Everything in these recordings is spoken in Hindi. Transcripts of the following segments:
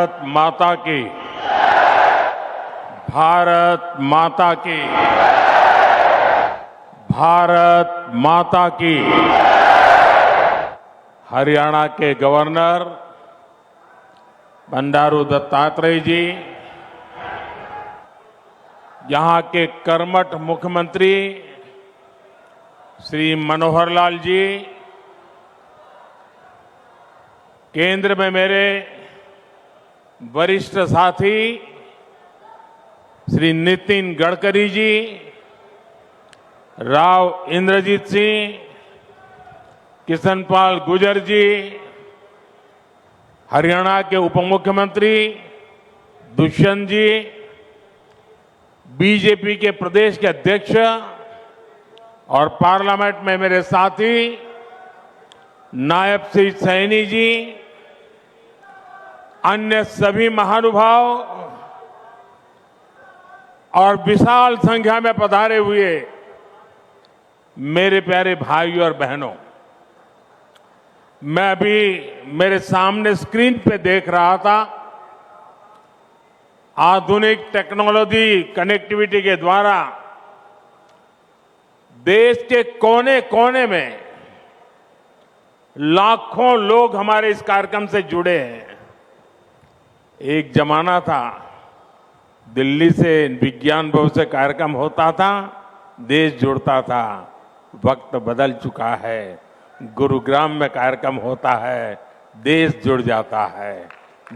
भारत माता की, भारत माता की, भारत माता की। हरियाणा के गवर्नर बंडारू दत्तात्रेय जी, यहां के कर्मठ मुख्यमंत्री श्री मनोहर लाल जी, केंद्र में मेरे वरिष्ठ साथी श्री नितिन गडकरी जी, राव इंद्रजीत सिंह, किशनपाल गुर्जर जी, हरियाणा के उप मुख्यमंत्री दुष्यंत जी, बीजेपी के प्रदेश के अध्यक्ष और पार्लियामेंट में मेरे साथी नायब श्री सैनी जी, अन्य सभी महानुभाव और विशाल संख्या में पधारे हुए मेरे प्यारे भाइयों और बहनों, मैं अभी मेरे सामने स्क्रीन पे देख रहा था, आधुनिक टेक्नोलॉजी कनेक्टिविटी के द्वारा देश के कोने कोने में लाखों लोग हमारे इस कार्यक्रम से जुड़े हैं। एक जमाना था, दिल्ली से विज्ञान भवन से कार्यक्रम होता था, देश जुड़ता था। वक्त बदल चुका है, गुरुग्राम में कार्यक्रम होता है, देश जुड़ जाता है।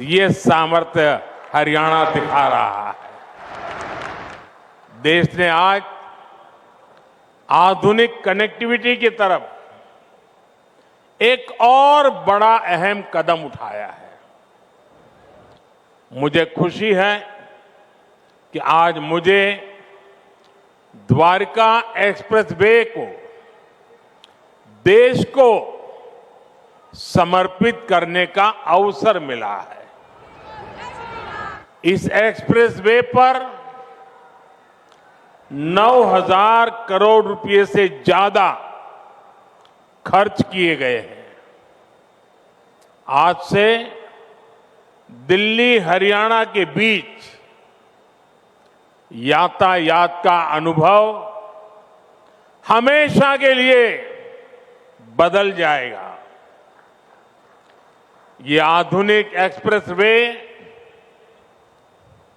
ये सामर्थ्य हरियाणा दिखा रहा है। देश ने आज आधुनिक कनेक्टिविटी की तरफ एक और बड़ा अहम कदम उठाया है। मुझे खुशी है कि आज मुझे द्वारका एक्सप्रेसवे को देश को समर्पित करने का अवसर मिला है। इस एक्सप्रेसवे पर 9,000 करोड़ रुपए से ज्यादा खर्च किए गए हैं। आज से दिल्ली हरियाणा के बीच यातायात का अनुभव हमेशा के लिए बदल जाएगा। ये आधुनिक एक्सप्रेसवे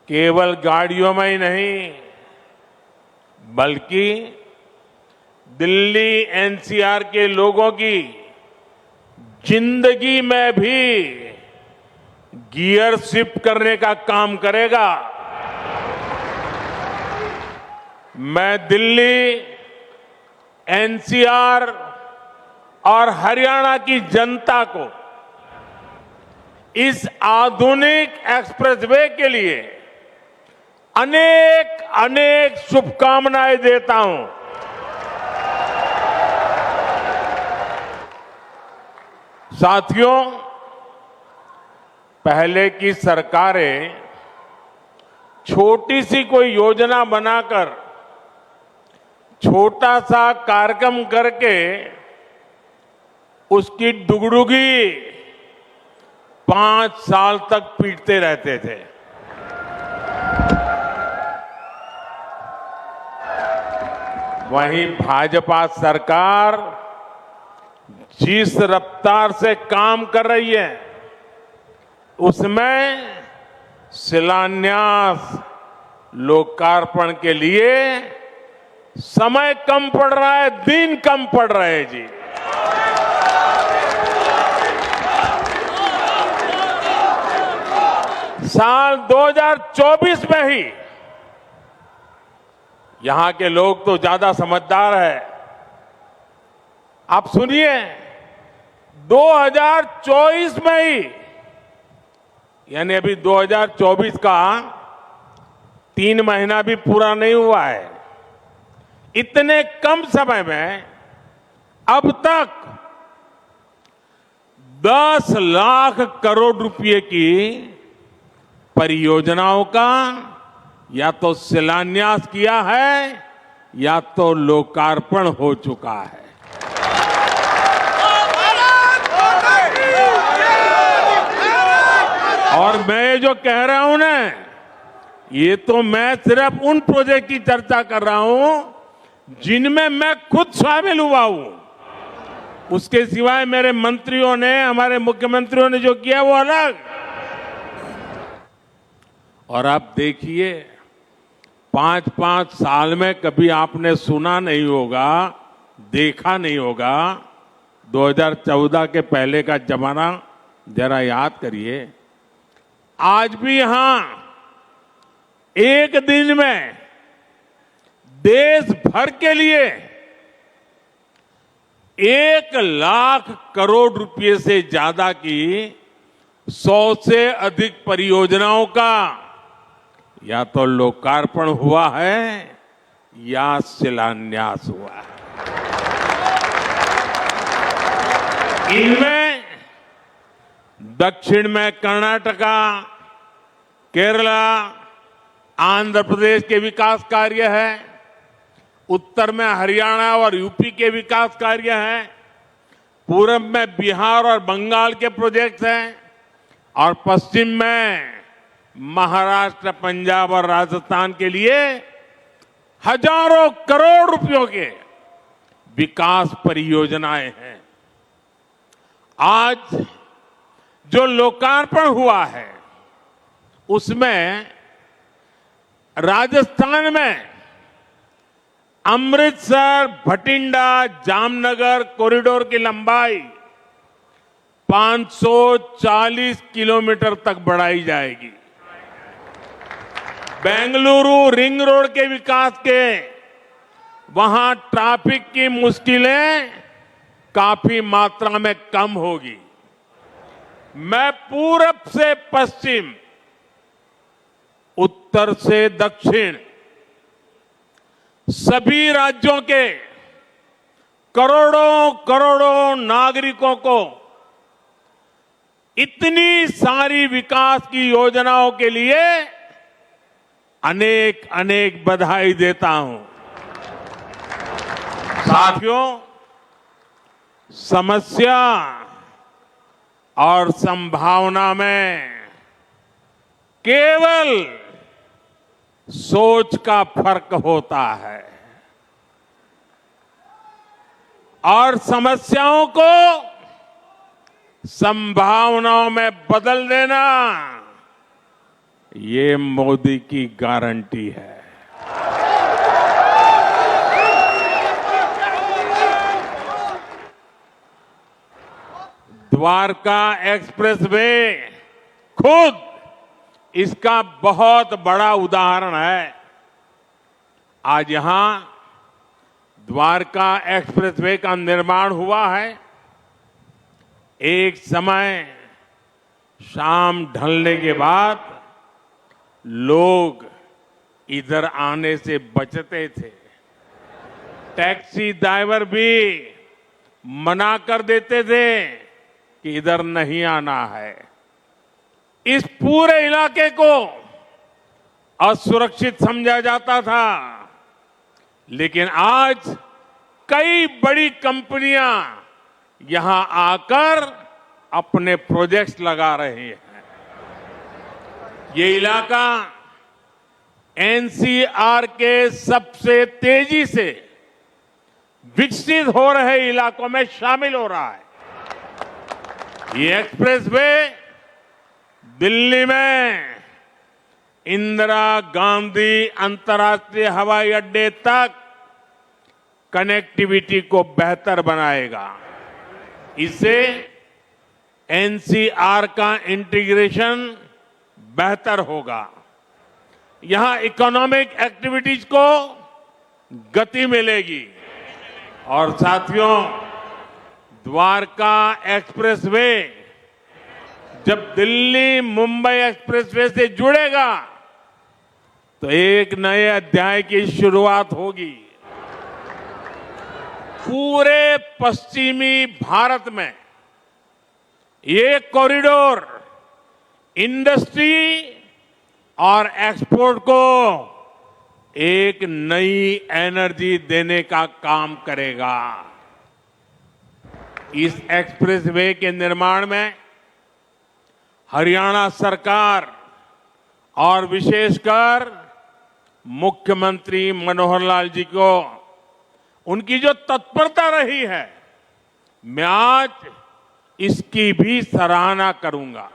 केवल गाड़ियों में ही नहीं, बल्कि दिल्ली एनसीआर के लोगों की जिंदगी में भी गियर शिफ्ट करने का काम करेगा। मैं दिल्ली, एनसीआर और हरियाणा की जनता को इस आधुनिक एक्सप्रेसवे के लिए अनेक अनेक शुभकामनाएं देता हूं। साथियों, पहले की सरकारें छोटी सी कोई योजना बनाकर छोटा सा कार्यक्रम करके उसकी डुगडुगी 5 साल तक पीटते रहते थे। वहीं भाजपा सरकार जिस रफ्तार से काम कर रही है, उसमें शिलान्यास, लोकार्पण के लिए समय कम पड़ रहा है, दिन कम पड़ रहे हैं जी। साल 2024 में ही, यहां के लोग तो ज्यादा समझदार है, आप सुनिए, 2024 में ही, यानी अभी 2024 का 3 महीना भी पूरा नहीं हुआ है, इतने कम समय में अब तक 10 लाख करोड़ रुपए की परियोजनाओं का या तो शिलान्यास किया है या तो लोकार्पण हो चुका है। और मैं ये जो कह रहा हूं ना, ये तो मैं सिर्फ उन प्रोजेक्ट की चर्चा कर रहा हूं जिनमें मैं खुद शामिल हुआ हूं। उसके सिवाय मेरे मंत्रियों ने, हमारे मुख्यमंत्रियों ने जो किया वो अलग। और आप देखिए, 5-5 साल में कभी आपने सुना नहीं होगा, देखा नहीं होगा। 2014 के पहले का जमाना जरा याद करिए। आज भी यहां एक दिन में देश भर के लिए 1 लाख करोड़ रुपए से ज्यादा की 100 से अधिक परियोजनाओं का या तो लोकार्पण हुआ है या शिलान्यास हुआ है। इनमें दक्षिण में कर्नाटका, केरला, आंध्र प्रदेश के विकास कार्य है, उत्तर में हरियाणा और यूपी के विकास कार्य हैं, पूरब में बिहार और बंगाल के प्रोजेक्ट्स हैं, और पश्चिम में महाराष्ट्र, पंजाब और राजस्थान के लिए हजारों करोड़ रुपयों के विकास परियोजनाएं हैं। आज जो लोकार्पण हुआ है उसमें राजस्थान में अमृतसर, भटिंडा, जामनगर कॉरिडोर की लंबाई 540 किलोमीटर तक बढ़ाई जाएगी। बेंगलुरु रिंग रोड के विकास के वहां ट्रैफिक की मुश्किलें काफी मात्रा में कम होगी। मैं पूरब से पश्चिम, उत्तर से दक्षिण सभी राज्यों के करोड़ों करोड़ों नागरिकों को इतनी सारी विकास की योजनाओं के लिए अनेक अनेक बधाई देता हूं। साथियों, समस्या और संभावना में केवल सोच का फर्क होता है, और समस्याओं को संभावनाओं में बदल देना ये मोदी की गारंटी है। द्वारका एक्सप्रेसवे खुद इसका बहुत बड़ा उदाहरण है। आज यहां द्वारका एक्सप्रेसवे का निर्माण हुआ है। एक समय शाम ढलने के बाद लोग इधर आने से बचते थे। टैक्सी ड्राइवर भी मना कर देते थे कि इधर नहीं आना है। इस पूरे इलाके को असुरक्षित समझा जाता था, लेकिन आज कई बड़ी कंपनियां यहां आकर अपने प्रोजेक्ट्स लगा रहे हैं। ये इलाका एनसीआर के सबसे तेजी से विकसित हो रहे इलाकों में शामिल हो रहा है। ये एक्सप्रेसवे दिल्ली में इंदिरा गांधी अंतर्राष्ट्रीय हवाई अड्डे तक कनेक्टिविटी को बेहतर बनाएगा। इससे एनसीआर का इंटीग्रेशन बेहतर होगा। यहां इकोनॉमिक एक्टिविटीज को गति मिलेगी। और साथियों, द्वारका एक्सप्रेसवे जब दिल्ली मुंबई एक्सप्रेसवे से जुड़ेगा तो एक नए अध्याय की शुरुआत होगी। पूरे पश्चिमी भारत में ये कॉरिडोर इंडस्ट्री और एक्सपोर्ट को एक नई एनर्जी देने का काम करेगा। इस एक्सप्रेसवे के निर्माण में हरियाणा सरकार और विशेषकर मुख्यमंत्री मनोहर लाल जी को उनकी जो तत्परता रही है, मैं आज इसकी भी सराहना करूंगा।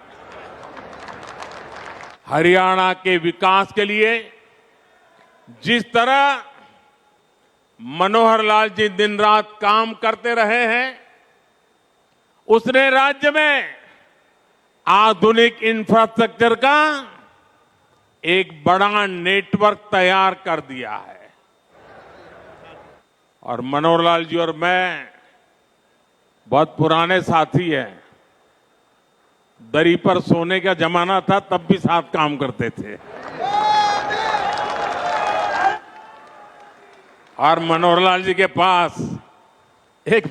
हरियाणा के विकास के लिए जिस तरह मनोहर लाल जी दिन रात काम करते रहे हैं, उसने राज्य में आधुनिक इंफ्रास्ट्रक्चर का एक बड़ा नेटवर्क तैयार कर दिया है। और मनोहर लाल जी और मैं बहुत पुराने साथी हैं। दरी पर सोने का जमाना था, तब भी साथ काम करते थे। और मनोहर लाल जी के पास एक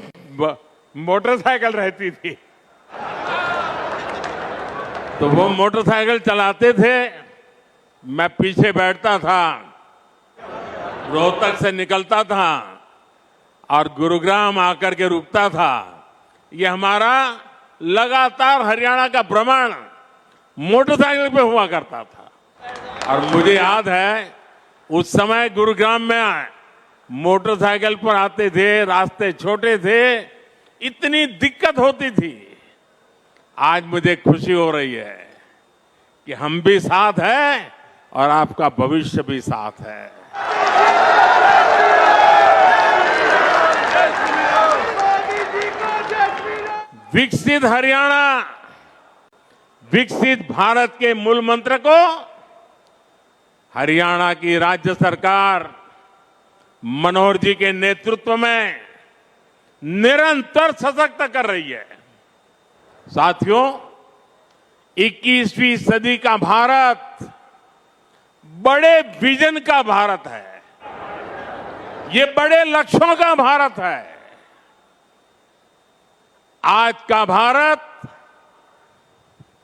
मोटरसाइकिल रहती थी, तो वो मोटरसाइकिल चलाते थे, मैं पीछे बैठता था, रोहतक से निकलता था और गुरुग्राम आकर के रुकता था। ये हमारा लगातार हरियाणा का भ्रमण मोटरसाइकिल पे हुआ करता था। और मुझे याद है उस समय गुरुग्राम में मोटरसाइकिल पर आते थे, रास्ते छोटे थे, इतनी दिक्कत होती थी। आज मुझे खुशी हो रही है कि हम भी साथ हैं और आपका भविष्य भी साथ है। विकसित हरियाणा, विकसित भारत के मूल मंत्र को हरियाणा की राज्य सरकार मनोहर जी के नेतृत्व में निरंतर सशक्त कर रही है। साथियों, 21वीं सदी का भारत बड़े विजन का भारत है। ये बड़े लक्ष्यों का भारत है। आज का भारत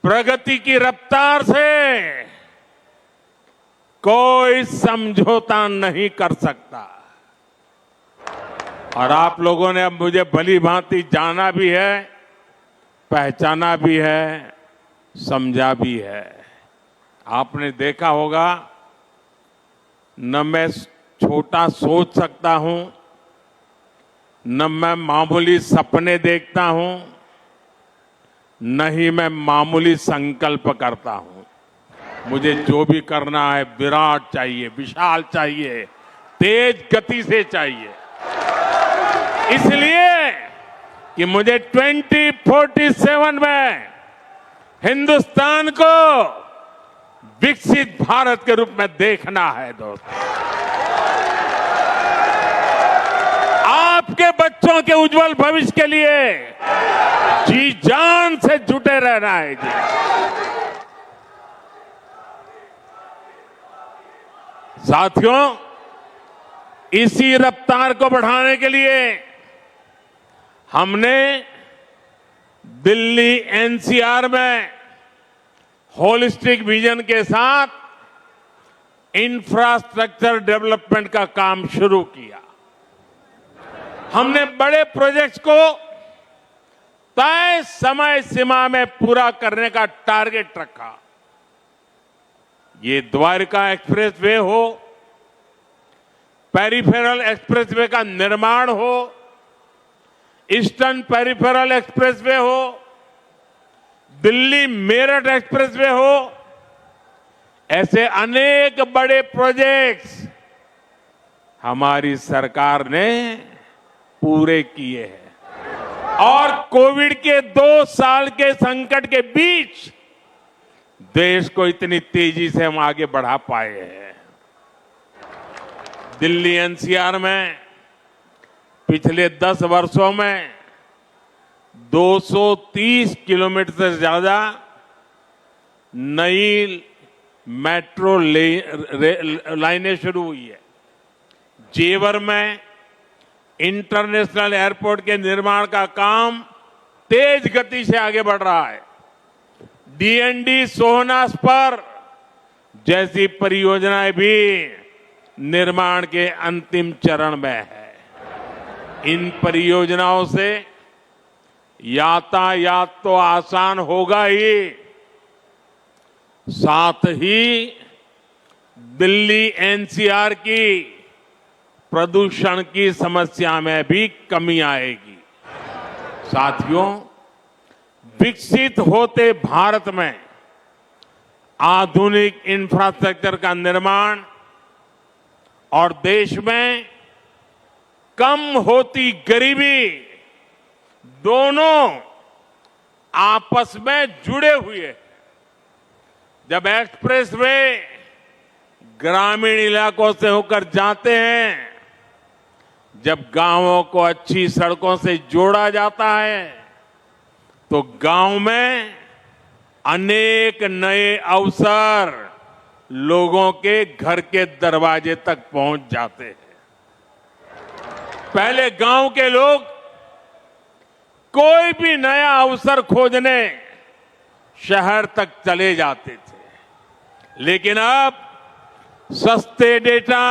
प्रगति की रफ्तार से कोई समझौता नहीं कर सकता। और आप लोगों ने अब मुझे भली भांति जाना भी है, पहचाना भी है, समझा भी है। आपने देखा होगा, न मैं छोटा सोच सकता हूं, न मैं मामूली सपने देखता हूं, न ही मैं मामूली संकल्प करता हूं। मुझे जो भी करना है विराट चाहिए, विशाल चाहिए, तेज गति से चाहिए। इसलिए कि मुझे 2047 में हिंदुस्तान को विकसित भारत के रूप में देखना है। दोस्तों, आपके बच्चों के उज्जवल भविष्य के लिए जी जान से जुटे रहना है। जी, साथियों, इसी रफ्तार को बढ़ाने के लिए हमने दिल्ली एनसीआर में होलिस्टिक विजन के साथ इंफ्रास्ट्रक्चर डेवलपमेंट का काम शुरू किया। हमने बड़े प्रोजेक्ट्स को तय समय सीमा में पूरा करने का टारगेट रखा। ये द्वारका एक्सप्रेसवे हो, पेरिफेरल एक्सप्रेसवे का निर्माण हो, ईस्टर्न पेरिफेरल एक्सप्रेसवे हो, दिल्ली मेरठ एक्सप्रेसवे हो, ऐसे अनेक बड़े प्रोजेक्ट्स हमारी सरकार ने पूरे किए हैं। और कोविड के 2 साल के संकट के बीच देश को इतनी तेजी से हम आगे बढ़ा पाए हैं। दिल्ली एनसीआर में पिछले 10 वर्षों में 230 किलोमीटर से ज्यादा नई मेट्रो लाइनें शुरू हुई है। जेवर में इंटरनेशनल एयरपोर्ट के निर्माण का काम तेज गति से आगे बढ़ रहा है। डीएनडी सोहनास पर जैसी परियोजनाएं भी निर्माण के अंतिम चरण में है। इन परियोजनाओं से यातायात तो आसान होगा ही, साथ ही दिल्ली एनसीआर की प्रदूषण की समस्या में भी कमी आएगी। साथियों, विकसित होते भारत में आधुनिक इंफ्रास्ट्रक्चर का निर्माण और देश में कम होती गरीबी दोनों आपस में जुड़े हुए हैं। जब एक्सप्रेसवे ग्रामीण इलाकों से होकर जाते हैं, जब गांवों को अच्छी सड़कों से जोड़ा जाता है, तो गांव में अनेक नए अवसर लोगों के घर के दरवाजे तक पहुंच जाते हैं। पहले गांव के लोग कोई भी नया अवसर खोजने शहर तक चले जाते थे, लेकिन अब सस्ते डेटा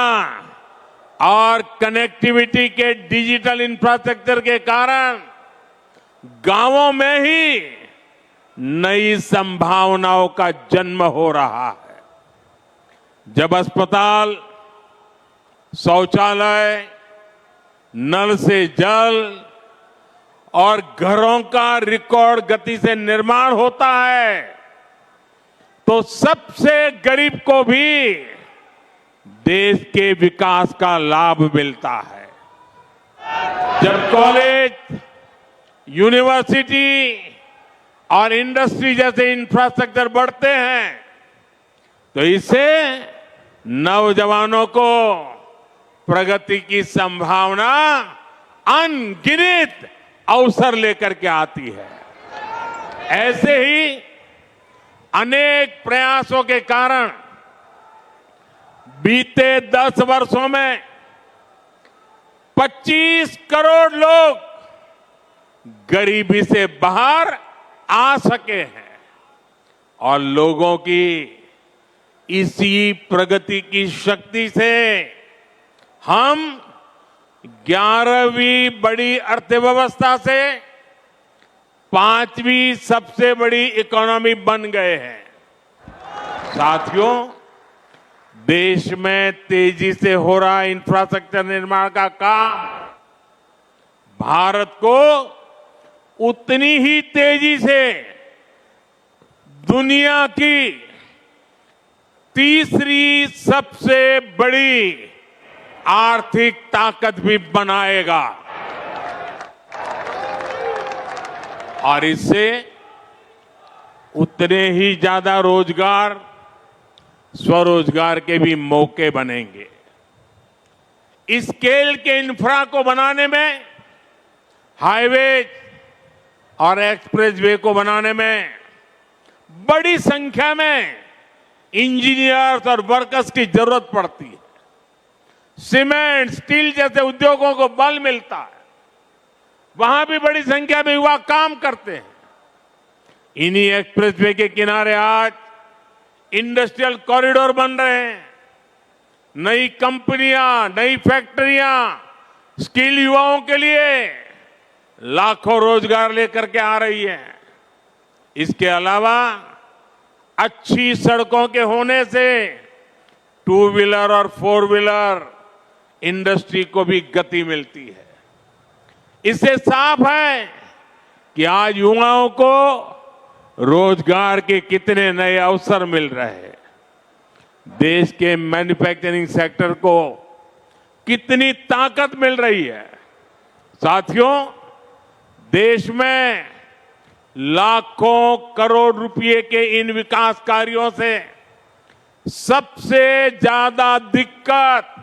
और कनेक्टिविटी के डिजिटल इंफ्रास्ट्रक्चर के कारण गांवों में ही नई संभावनाओं का जन्म हो रहा है। जब अस्पताल, शौचालय, नल से जल और घरों का रिकॉर्ड गति से निर्माण होता है, तो सबसे गरीब को भी देश के विकास का लाभ मिलता है। जब कॉलेज, यूनिवर्सिटी और इंडस्ट्री जैसे इंफ्रास्ट्रक्चर बढ़ते हैं, तो इससे नौजवानों को प्रगति की संभावना अनगिनत अवसर लेकर के आती है। ऐसे ही अनेक प्रयासों के कारण बीते 10 वर्षों में 25 करोड़ लोग गरीबी से बाहर आ सके हैं और लोगों की इसी प्रगति की शक्ति से हम 11वीं बड़ी अर्थव्यवस्था से 5वीं सबसे बड़ी इकोनॉमी बन गए हैं। साथियों, देश में तेजी से हो रहा इंफ्रास्ट्रक्चर निर्माण का काम भारत को उतनी ही तेजी से दुनिया की तीसरी सबसे बड़ी आर्थिक ताकत भी बनाएगा और इससे उतने ही ज्यादा रोजगार, स्वरोजगार के भी मौके बनेंगे। इस स्केल के इंफ्रा को बनाने में, हाईवे और एक्सप्रेसवे को बनाने में बड़ी संख्या में इंजीनियर्स और वर्कर्स की जरूरत पड़ती है। सीमेंट, स्टील जैसे उद्योगों को बल मिलता है, वहां भी बड़ी संख्या में युवा काम करते हैं। इन्हीं एक्सप्रेसवे के किनारे आज इंडस्ट्रियल कॉरिडोर बन रहे हैं। नई कंपनियां, नई फैक्ट्रियां स्किल युवाओं के लिए लाखों रोजगार लेकर के आ रही है। इसके अलावा अच्छी सड़कों के होने से 2 व्हीलर और 4 व्हीलर इंडस्ट्री को भी गति मिलती है। इससे साफ है कि आज युवाओं को रोजगार के कितने नए अवसर मिल रहे हैं। देश के मैन्युफैक्चरिंग सेक्टर को कितनी ताकत मिल रही है। साथियों, देश में लाखों करोड़ रुपए के इन विकास कार्यों से सबसे ज्यादा दिक्कत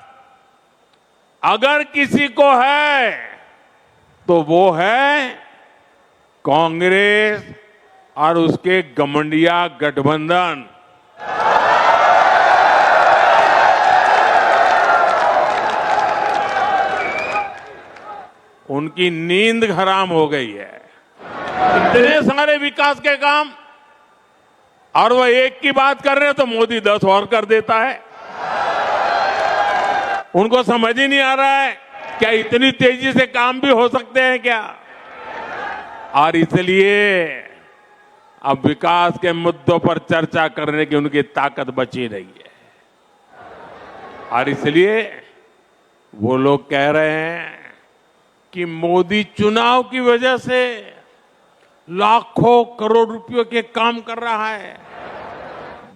अगर किसी को है तो वो है कांग्रेस और उसके गमंडिया गठबंधन। उनकी नींद हराम हो गई है। इतने सारे विकास के काम और वो एक की बात कर रहे हैं तो मोदी 10 और कर देता है। उनको समझ ही नहीं आ रहा है क्या इतनी तेजी से काम भी हो सकते हैं क्या। और इसलिए अब विकास के मुद्दों पर चर्चा करने की उनकी ताकत बची नहीं है। और इसलिए वो लोग कह रहे हैं कि मोदी चुनाव की वजह से लाखों करोड़ रुपयों के काम कर रहा है।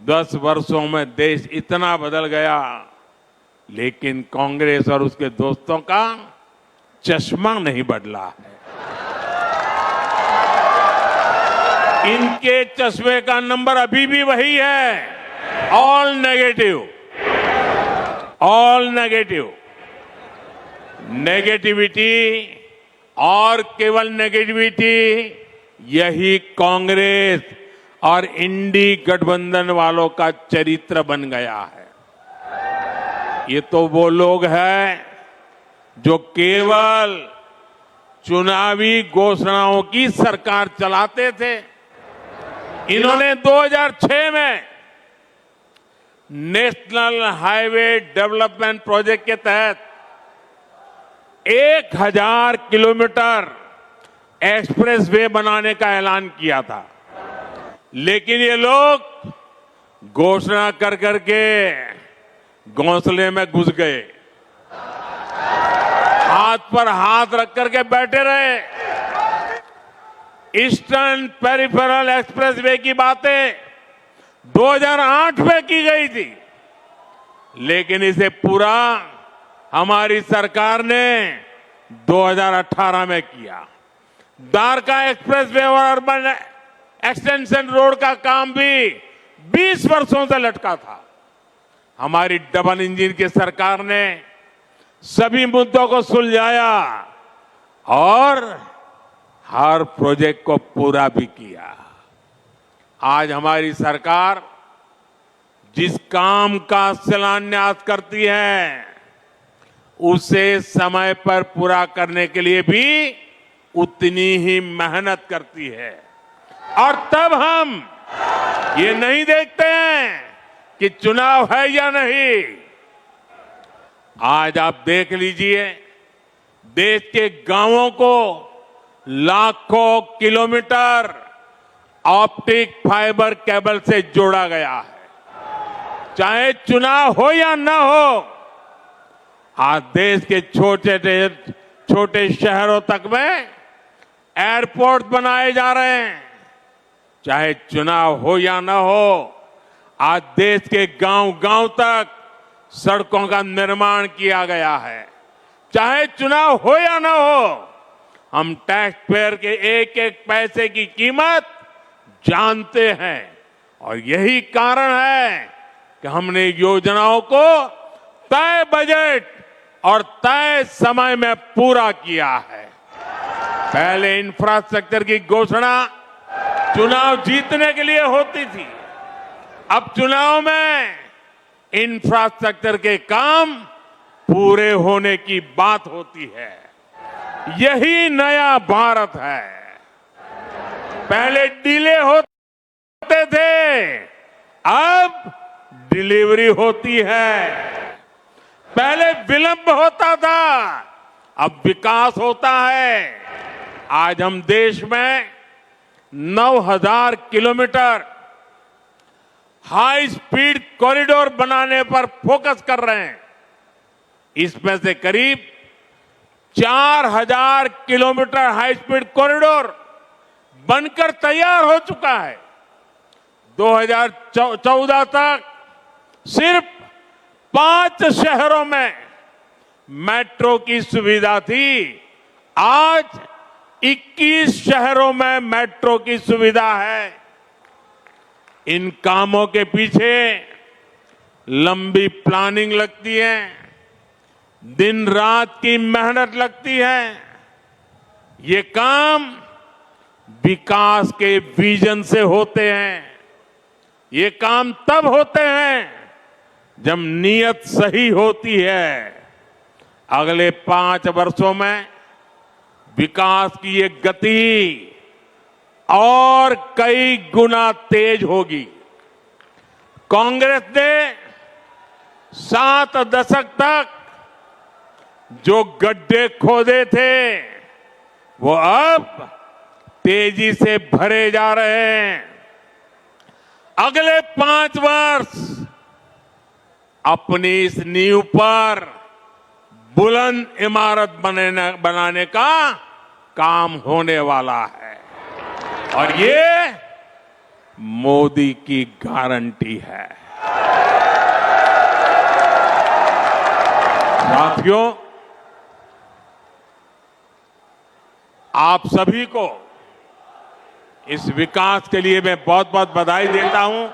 10 वर्षों में देश इतना बदल गया, लेकिन कांग्रेस और उसके दोस्तों का चश्मा नहीं बदला है। इनके चश्मे का नंबर अभी भी वही है, all negative, all negative. Negativity और केवल नेगेटिविटी, यही कांग्रेस और इंडी गठबंधन वालों का चरित्र बन गया है। ये तो वो लोग हैं जो केवल चुनावी घोषणाओं की सरकार चलाते थे। इन्होंने 2006 में नेशनल हाईवे डेवलपमेंट प्रोजेक्ट के तहत 1000 किलोमीटर एक्सप्रेसवे बनाने का ऐलान किया था, लेकिन ये लोग घोषणा कर करके घोंसले में घुस गए, हाथ पर हाथ रख करके बैठे रहे। ईस्टर्न पेरिफेरल एक्सप्रेसवे की बातें 2008 में की गई थी, लेकिन इसे पूरा हमारी सरकार ने 2018 में किया। द्वारका एक्सप्रेसवे और अर्बन एक्सटेंशन रोड का काम भी 20 वर्षों से लटका था। हमारी डबल इंजन की सरकार ने सभी मुद्दों को सुलझाया और हर प्रोजेक्ट को पूरा भी किया। आज हमारी सरकार जिस काम का शिलान्यास करती है, उसे समय पर पूरा करने के लिए भी उतनी ही मेहनत करती है। और तब हम ये नहीं देखते हैं कि चुनाव है या नहीं। आज आप देख लीजिए, देश के गांवों को लाखों किलोमीटर ऑप्टिक फाइबर केबल से जोड़ा गया है। चाहे चुनाव हो या न हो, आज देश के छोटे शहरों तक में एयरपोर्ट बनाए जा रहे हैं। चाहे चुनाव हो या न हो, आज देश के गांव-गांव तक सड़कों का निर्माण किया गया है। चाहे चुनाव हो या न हो, हम टैक्स पेयर के एक एक पैसे की कीमत जानते हैं और यही कारण है कि हमने योजनाओं को तय बजट और तय समय में पूरा किया है। पहले इंफ्रास्ट्रक्चर की घोषणा चुनाव जीतने के लिए होती थी, अब चुनाव में इंफ्रास्ट्रक्चर के काम पूरे होने की बात होती है। यही नया भारत है। पहले डिले होते थे, अब डिलीवरी होती है। पहले विलंब होता था, अब विकास होता है। आज हम देश में 9000 किलोमीटर हाई स्पीड कॉरिडोर बनाने पर फोकस कर रहे हैं। इसमें से करीब 4000 किलोमीटर हाई स्पीड कॉरिडोर बनकर तैयार हो चुका है। 2014 तक सिर्फ 5 शहरों में मेट्रो की सुविधा थी, आज 21 शहरों में मेट्रो की सुविधा है। इन कामों के पीछे लंबी प्लानिंग लगती है, दिन रात की मेहनत लगती है। ये काम विकास के विजन से होते हैं। ये काम तब होते हैं जब नीयत सही होती है। अगले 5 वर्षों में विकास की ये गति और कई गुना तेज होगी। कांग्रेस ने 7 दशक तक जो गड्ढे खोदे थे, वो अब तेजी से भरे जा रहे हैं। अगले 5 वर्ष अपनी इस नींव पर बुलंद इमारत बनाने का काम होने वाला है और ये मोदी की गारंटी है। साथियों, आप सभी को इस विकास के लिए मैं बहुत बहुत बधाई देता हूं।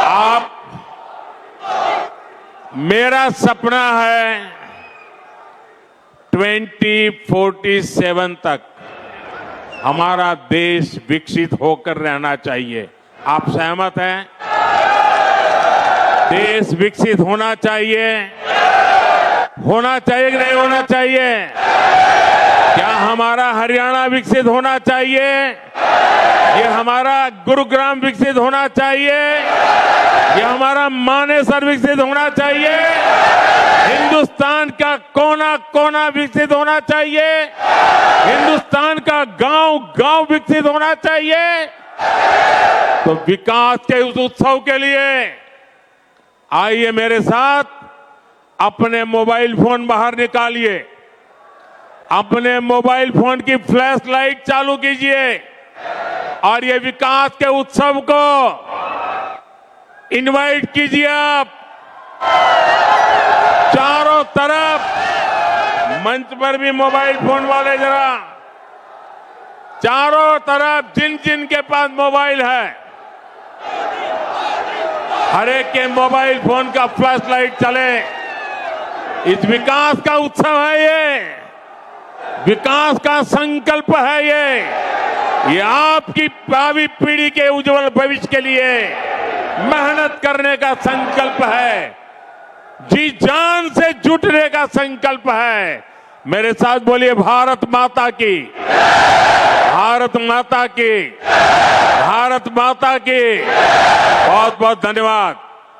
आप मेरा सपना है 2047 तक हमारा देश विकसित होकर रहना चाहिए। आप सहमत हैं? देश विकसित होना चाहिए। होना चाहिए कि नहीं होना चाहिए? क्या हमारा हरियाणा विकसित होना चाहिए? ये हमारा गुरुग्राम विकसित होना चाहिए? ये हमारा मानेसर विकसित होना चाहिए? हिंदुस्तान का कोना कोना विकसित होना चाहिए? हिंदुस्तान का गांव गांव विकसित होना चाहिए? तो विकास के उस उत्सव के लिए आइए मेरे साथ अपने मोबाइल फोन बाहर निकालिए, अपने मोबाइल फोन की फ्लैश लाइट चालू कीजिए और ये विकास के उत्सव को इनवाइट कीजिए। आप चारों तरफ मंच पर भी मोबाइल फोन वाले जरा चारों तरफ जिन जिन के पास मोबाइल है हर एक के मोबाइल फोन का फ्लैश लाइट चले। इस विकास का उत्सव है, ये विकास का संकल्प है। ये आपकी भावी पीढ़ी के उज्जवल भविष्य के लिए मेहनत करने का संकल्प है, जी जान से जुटने का संकल्प है। मेरे साथ बोलिए भारत माता की, भारत माता की, भारत माता की। बहुत बहुत धन्यवाद।